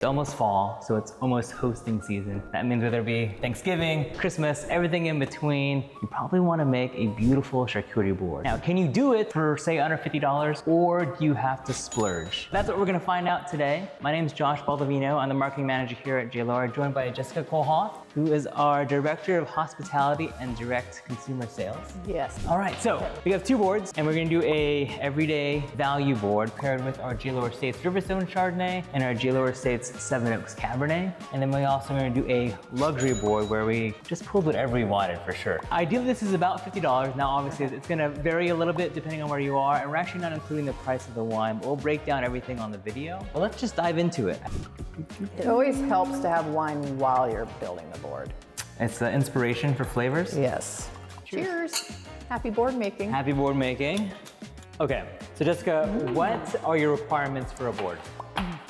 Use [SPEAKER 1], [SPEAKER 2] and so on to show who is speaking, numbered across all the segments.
[SPEAKER 1] It's almost fall, so it's almost hosting season. That means whether it be Thanksgiving, Christmas, everything in between, you probably want to make a beautiful charcuterie board. Now, can you do it for say under $50, or do you have to splurge? That's what we're gonna find out today. My name is Josh Baldovino. I'm the marketing manager here at J Lohr, joined by Jessica Kollhoff, who is our director of hospitality and direct consumer sales.
[SPEAKER 2] Yes.
[SPEAKER 1] All right, so we have two boards, and we're gonna do a everyday value board paired with our J Lohr Estates Riverstone Chardonnay and our J Lohr Estates Seven Oaks Cabernet. And then we also gonna do a luxury board where we just pulled whatever we wanted for sure. Ideally, this is about $50. Now, obviously, it's gonna vary a little bit depending on where you are, and we're actually not including the price of the wine, but we'll break down everything on the video. But let's just dive into it.
[SPEAKER 2] It always helps to have wine while you're building the board.
[SPEAKER 1] It's the inspiration for flavors.
[SPEAKER 2] Yes. Cheers. Happy board making.
[SPEAKER 1] Happy board making. Okay, so Jessica, what are your requirements for a board?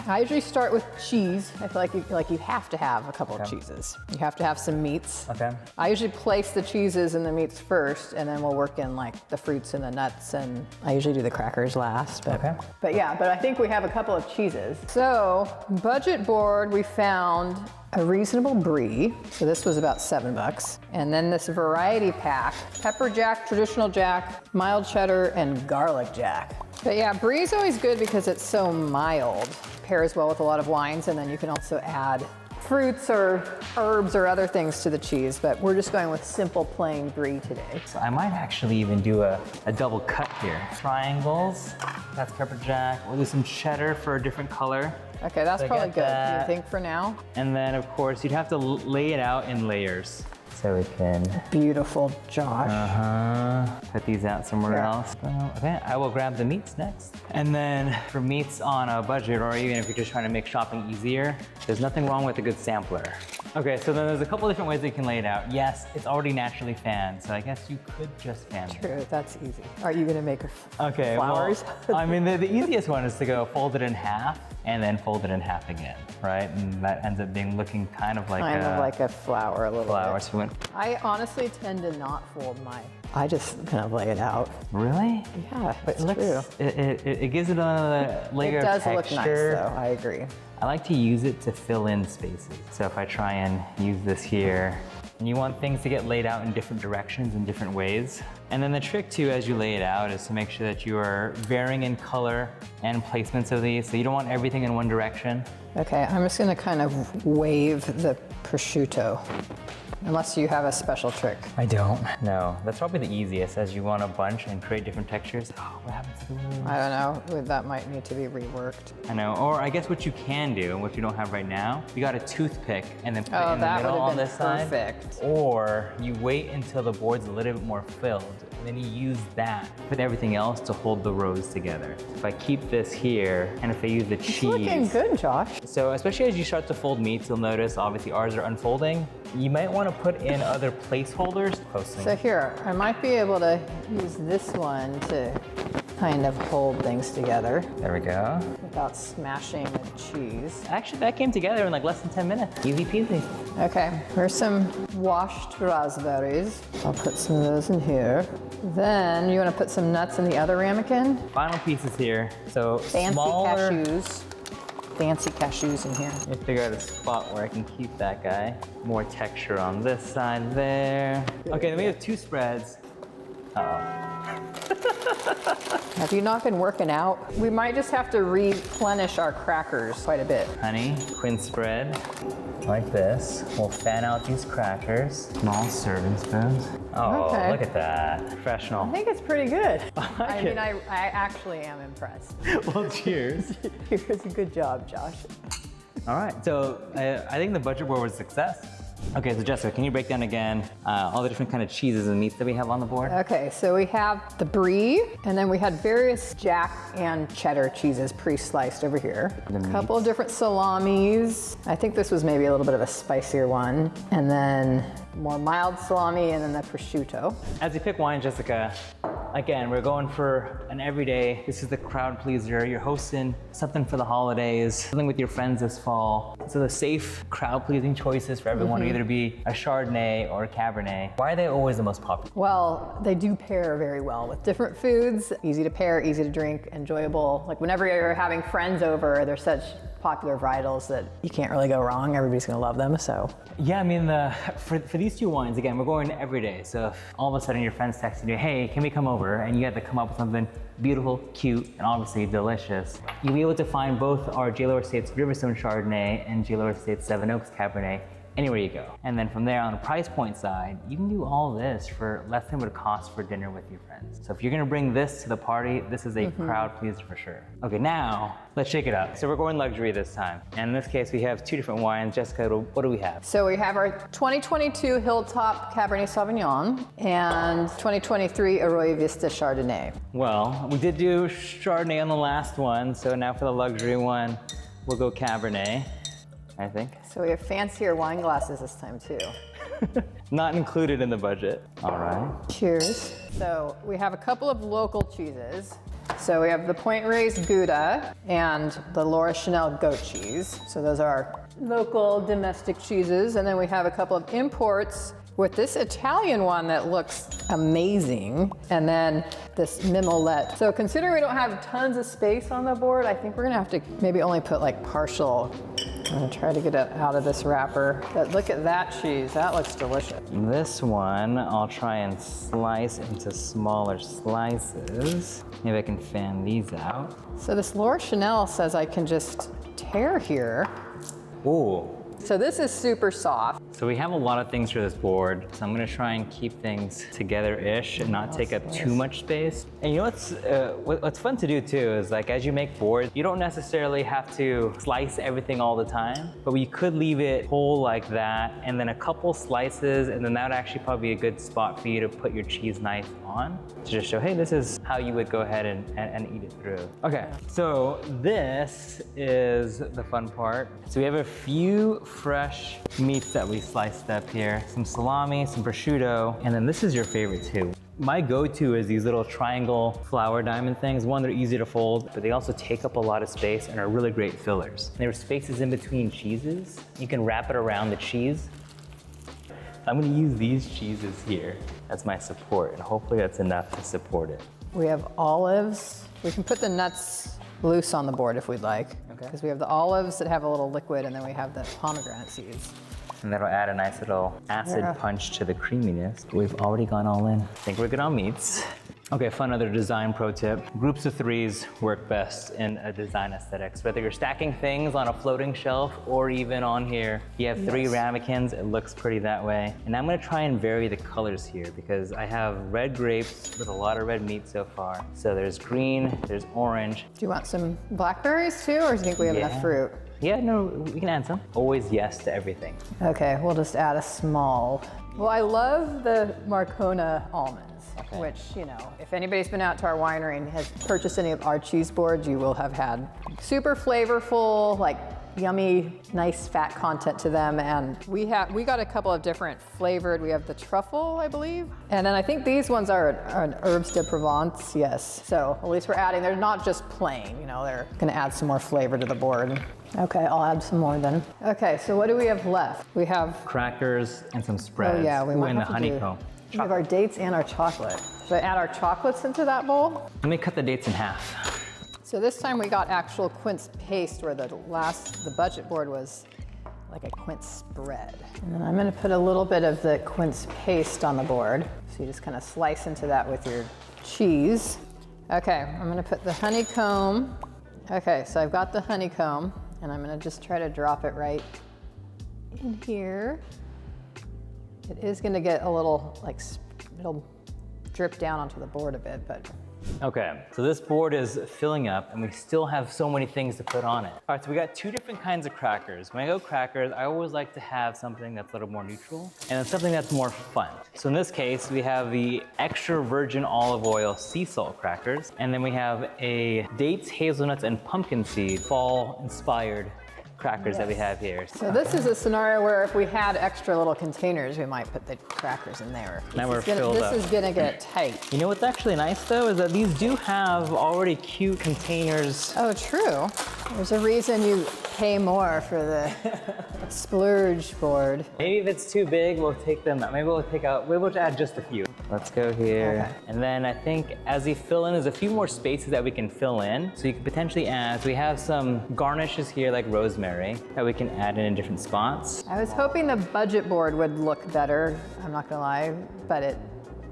[SPEAKER 2] I usually start with cheese. I feel like you have to have a couple of cheeses. You have to have some meats.
[SPEAKER 1] Okay.
[SPEAKER 2] I usually place the cheeses and the meats first, and then we'll work in like the fruits and the nuts, and I usually do the crackers last. But, but I think we have a couple of cheeses. So, budget board, we found a reasonable brie. So this was about $7. And then this variety pack, pepper jack, traditional jack, mild cheddar, and garlic jack. But yeah, brie is always good because it's so mild. Pairs well with a lot of wines, and then you can also add fruits or herbs or other things to the cheese, but we're just going with simple plain brie today.
[SPEAKER 1] So I might actually even do a double cut here. Triangles, that's pepper jack. We'll do some cheddar for a different color.
[SPEAKER 2] Okay, that's probably good. Do you think for now?
[SPEAKER 1] And then of course, you'd have to lay it out in layers. So we can...
[SPEAKER 2] Beautiful, Josh.
[SPEAKER 1] Put these out somewhere else. Okay, I will grab the meats next. And then for meats on a budget, or even if you're just trying to make shopping easier, there's nothing wrong with a good sampler. Okay, so then there's a couple different ways that you can lay it out. Yes, it's already naturally fanned, so I guess you could just fan it.
[SPEAKER 2] True, that's easy. Are you gonna make
[SPEAKER 1] okay,
[SPEAKER 2] flowers?
[SPEAKER 1] Well, I mean, the easiest one is to go fold it in half and then fold it in half again, right? And that ends up being looking kind of like
[SPEAKER 2] a flower a little bit.
[SPEAKER 1] So
[SPEAKER 2] I honestly tend to not fold my, I just kind of lay it out.
[SPEAKER 1] Really?
[SPEAKER 2] Yeah,
[SPEAKER 1] but
[SPEAKER 2] it's true.
[SPEAKER 1] It gives it a layer of texture.
[SPEAKER 2] It does look nice though, I agree.
[SPEAKER 1] I like to use it to fill in spaces. So if I try and use this here, and you want things to get laid out in different directions in different ways. And then the trick too, as you lay it out, is to make sure that you are varying in color and placements of these. So you don't want everything in one direction.
[SPEAKER 2] Okay, I'm just gonna kind of wave the prosciutto. Unless you have a special trick.
[SPEAKER 1] I don't. No, that's probably the easiest, as you want a bunch and create different textures. Oh, what happens to the rooms?
[SPEAKER 2] I don't know, that might need to be reworked.
[SPEAKER 1] I know, or I guess what you can do, which you don't have right now, you got a toothpick and then put it in the middle on this side.
[SPEAKER 2] Perfect.
[SPEAKER 1] Or you wait until the board's a little bit more filled, and then you use that with everything else to hold the rows together. If I keep this here, and if I use the cheese.
[SPEAKER 2] It's looking good, Josh.
[SPEAKER 1] So especially as you start to fold meats, you'll notice, obviously ours are unfolding. You might want to put in other placeholders.
[SPEAKER 2] So here, I might be able to use this one to kind of hold things together.
[SPEAKER 1] There we go.
[SPEAKER 2] Without smashing the cheese.
[SPEAKER 1] Actually, that came together in like less than 10 minutes. Easy peasy.
[SPEAKER 2] Okay, here's some washed raspberries. I'll put some of those in here. Then you want to put some nuts in the other ramekin.
[SPEAKER 1] Final pieces here. So
[SPEAKER 2] fancy
[SPEAKER 1] smaller
[SPEAKER 2] cashews. Fancy cashews in here.
[SPEAKER 1] Let me figure out a spot where I can keep that guy. More texture on this side there. Okay, then we have two spreads.
[SPEAKER 2] Have you not been working out? We might just have to replenish our crackers quite a bit.
[SPEAKER 1] Honey, twin spread, like this. We'll fan out these crackers. Small serving spoons. Oh, okay. Look at that. Professional.
[SPEAKER 2] I think it's pretty good. I mean, I actually am impressed.
[SPEAKER 1] Well, cheers.
[SPEAKER 2] Cheers, good job, Josh.
[SPEAKER 1] All right, so I think the budget board was a success. Okay, so Jessica, can you break down again all the different kind of cheeses and meats that we have on the board?
[SPEAKER 2] Okay, so we have the brie, and then we had various jack and cheddar cheeses pre-sliced over here. A couple of different salamis. I think this was maybe a little bit of a spicier one. And then more mild salami, and then the prosciutto. As
[SPEAKER 1] you pick wine, Jessica, again, we're going for an everyday. This is the crowd pleaser. You're hosting something for the holidays, something with your friends this fall. So the safe crowd pleasing choices for everyone, either be a Chardonnay or a Cabernet. Why are they always the most popular?
[SPEAKER 2] Well, they do pair very well with different foods. Easy to pair, easy to drink, enjoyable. Like whenever you're having friends over, they're such popular varietals that you can't really go wrong. Everybody's gonna love them, so.
[SPEAKER 1] Yeah, I mean, for these two wines, again, we're going every day. So if all of a sudden your friend's texting you, hey, can we come over? And you have to come up with something beautiful, cute, and obviously delicious, you'll be able to find both our J Lohr Estates Riverstone Chardonnay and J Lohr Estates Seven Oaks Cabernet anywhere you go. And then from there, on the price point side, you can do all this for less than what it costs for dinner with your friends. So if you're gonna bring this to the party, this is a crowd pleaser for sure. Okay, now let's shake it up. So we're going luxury this time. And in this case, we have two different wines. Jessica, what do we have?
[SPEAKER 2] So we have our 2022 Hilltop Cabernet Sauvignon and 2023 Arroyo Vista Chardonnay.
[SPEAKER 1] Well, we did do Chardonnay on the last one, so now for the luxury one, we'll go Cabernet, I think.
[SPEAKER 2] So we have fancier wine glasses this time too.
[SPEAKER 1] Not included in the budget. All right.
[SPEAKER 2] Cheers. So we have a couple of local cheeses. So we have the Point Reyes Gouda and the Laura Chanel goat cheese. So those are local domestic cheeses. And then we have a couple of imports with this Italian one that looks amazing, and then this Mimolette. So considering we don't have tons of space on the board, I think we're gonna have to maybe only put like partial. I'm gonna try to get it out of this wrapper. But look at that cheese, that looks delicious.
[SPEAKER 1] This one, I'll try and slice into smaller slices. Maybe I can fan these out.
[SPEAKER 2] So this Laura Chanel says I can just tear here.
[SPEAKER 1] Ooh.
[SPEAKER 2] So this is super soft.
[SPEAKER 1] So we have a lot of things for this board, so I'm gonna try and keep things together-ish and not take up too much space. And you know what's fun to do too is like as you make boards, you don't necessarily have to slice everything all the time, but you could leave it whole like that and then a couple slices, and then that would actually probably be a good spot for you to put your cheese knife on to just show, hey, this is how you would go ahead and eat it through. Okay, so this is the fun part. So we have a few fresh meats that we sliced up here. Some salami, some prosciutto, and then this is your favorite too. My go-to is these little triangle flower diamond things. One, they're easy to fold, but they also take up a lot of space and are really great fillers. There are spaces in between cheeses. You can wrap it around the cheese. I'm gonna use these cheeses here as my support, and hopefully that's enough to support it.
[SPEAKER 2] We have olives. We can put the nuts loose on the board if we'd like.
[SPEAKER 1] Okay.
[SPEAKER 2] Because we have the olives that have a little liquid, and then we have the pomegranate seeds.
[SPEAKER 1] And that'll add a nice little acid punch to the creaminess. We've already gone all in. I think we're good on meats. Okay, fun other design pro tip. Groups of threes work best in a design aesthetics. Whether you're stacking things on a floating shelf or even on here, you have three ramekins, it looks pretty that way. And I'm gonna try and vary the colors here because I have red grapes with a lot of red meat so far. So there's green, there's orange.
[SPEAKER 2] Do you want some blackberries too, or do you think we have enough fruit?
[SPEAKER 1] Yeah, no, we can add some. Always yes to everything.
[SPEAKER 2] Okay, we'll just add a small. Well, I love the Marcona almonds. Okay. Which, you know, if anybody's been out to our winery and has purchased any of our cheese boards, you will have had super flavorful, like yummy, nice fat content to them. And we got a couple of different flavored. We have the truffle, I believe. And then I think these ones are an herbes de Provence, yes. So at least we're adding, they're not just plain, you know, they're gonna add some more flavor to the board. Okay, I'll add some more then. Okay, so what do we have left? We have
[SPEAKER 1] crackers and some spreads.
[SPEAKER 2] Oh yeah, we might
[SPEAKER 1] and
[SPEAKER 2] have
[SPEAKER 1] the
[SPEAKER 2] to
[SPEAKER 1] honeycomb.
[SPEAKER 2] We have our dates and our chocolate. Should I add our chocolates into that bowl?
[SPEAKER 1] Let me cut the dates in half.
[SPEAKER 2] So this time we got actual quince paste where the budget board was like a quince spread. And then I'm gonna put a little bit of the quince paste on the board. So you just kind of slice into that with your cheese. Okay, I'm gonna put the honeycomb. Okay, so I've got the honeycomb and I'm gonna just try to drop it right in here. It is gonna get a little, like, it'll drip down onto the board a bit, but.
[SPEAKER 1] Okay, so this board is filling up and we still have so many things to put on it. All right, so we got two different kinds of crackers. When I go crackers, I always like to have something that's a little more neutral and then something that's more fun. So in this case, we have the extra virgin olive oil sea salt crackers, and then we have a dates, hazelnuts, and pumpkin seed fall inspired crackers that we have here.
[SPEAKER 2] So this is a scenario where if we had extra little containers, we might put the crackers in there.
[SPEAKER 1] Now we're filled up.
[SPEAKER 2] This is gonna get tight.
[SPEAKER 1] You know what's actually nice though is that these do have already cute containers.
[SPEAKER 2] Oh, true. There's a reason you pay more for the splurge board.
[SPEAKER 1] Maybe if it's too big, we'll take them out. Maybe we'll add just a few. Let's go here. Okay. And then I think as we fill in, there's a few more spaces that we can fill in. So you can potentially add, so we have some garnishes here like rosemary that we can add in different spots.
[SPEAKER 2] I was hoping the budget board would look better, I'm not gonna lie, but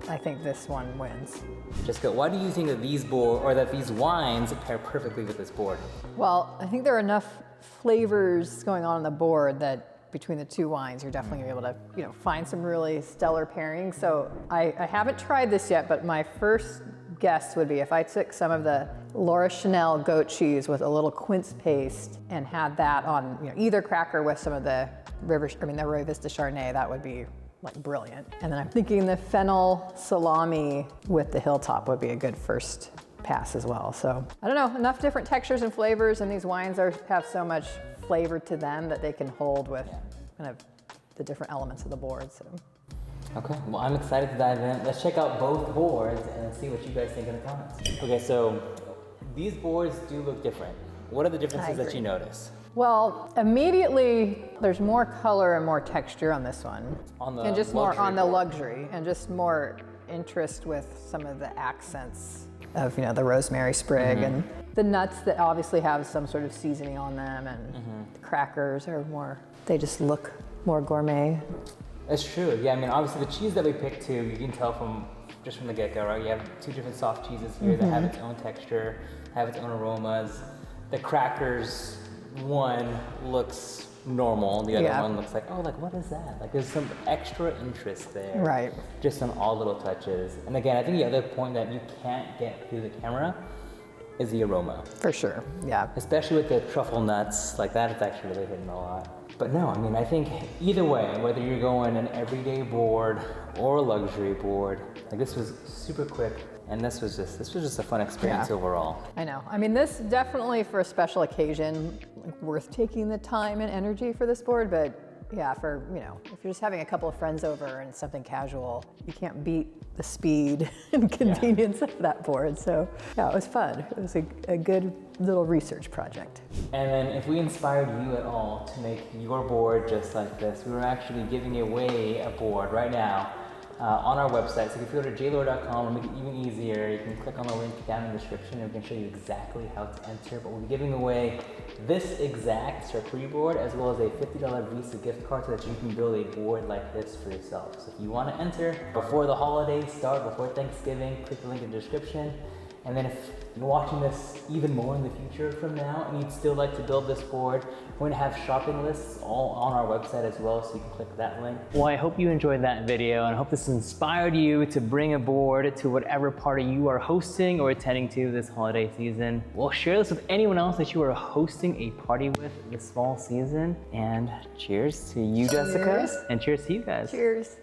[SPEAKER 2] I think this one wins.
[SPEAKER 1] Jessica, why do you think that these wines pair perfectly with this board?
[SPEAKER 2] Well, I think there are enough flavors going on the board that between the two wines, you're definitely gonna be able to, find some really stellar pairings. So I haven't tried this yet, but my first guess would be if I took some of the Laura Chanel goat cheese with a little quince paste and had that on either cracker with some of the Rio Vista Chardonnay, that would be like brilliant. And then I'm thinking the fennel salami with the hilltop would be a good first pass as well. So I don't know, enough different textures and flavors, and these wines have so much flavor to them that they can hold with kind of the different elements of the board. So.
[SPEAKER 1] Okay, well, I'm excited to dive in. Let's check out both boards and see what you guys think in the comments. Okay, so these boards do look different. What are the differences that you notice?
[SPEAKER 2] Well, immediately there's more color and more texture on this one. And just more on the luxury, and just more interest with some of the accents of the rosemary sprig and the nuts that obviously have some sort of seasoning on them, and the crackers are more, they just look more gourmet.
[SPEAKER 1] That's true. Yeah, I mean, obviously the cheese that we picked too, you can tell from the get-go, right? You have two different soft cheeses here that have its own texture, have its own aromas. The crackers, one looks normal, the other one looks like, oh, like what is that? Like there's some extra interest there.
[SPEAKER 2] Right.
[SPEAKER 1] Just on all little touches. And again, I think the other point that you can't get through the camera is the aroma.
[SPEAKER 2] For sure, yeah.
[SPEAKER 1] Especially with the truffle nuts, like that, it's actually really hitting a lot. But no, I mean, I think either way, whether you're going an everyday board or a luxury board, like this was super quick, and this was just a fun experience overall.
[SPEAKER 2] I know. I mean, this definitely for a special occasion, like, worth taking the time and energy for this board, but yeah, for, if you're just having a couple of friends over and something casual, you can't beat the speed and convenience of that board. So yeah, it was fun. It was a good little research project.
[SPEAKER 1] And then if we inspired you at all to make your board just like this, we were actually giving away a board right now on our website. So if you go to jlohr.com, we'll make it even easier. You can click on the link down in the description and we can show you exactly how to enter. But we'll be giving away this exact charcuterie board as well as a $50 Visa gift card so that you can build a board like this for yourself. So if you want to enter before the holidays start, before Thanksgiving, click the link in the description. And then if you're watching this even more in the future from now and you'd still like to build this board, we're going to have shopping lists all on our website as well, so you can click that link. Well, I hope you enjoyed that video, and I hope this inspired you to bring a board to whatever party you are hosting or attending to this holiday season. Well, share this with anyone else that you are hosting a party with this fall season. And cheers to you, Jessica. And cheers to you guys.
[SPEAKER 2] Cheers.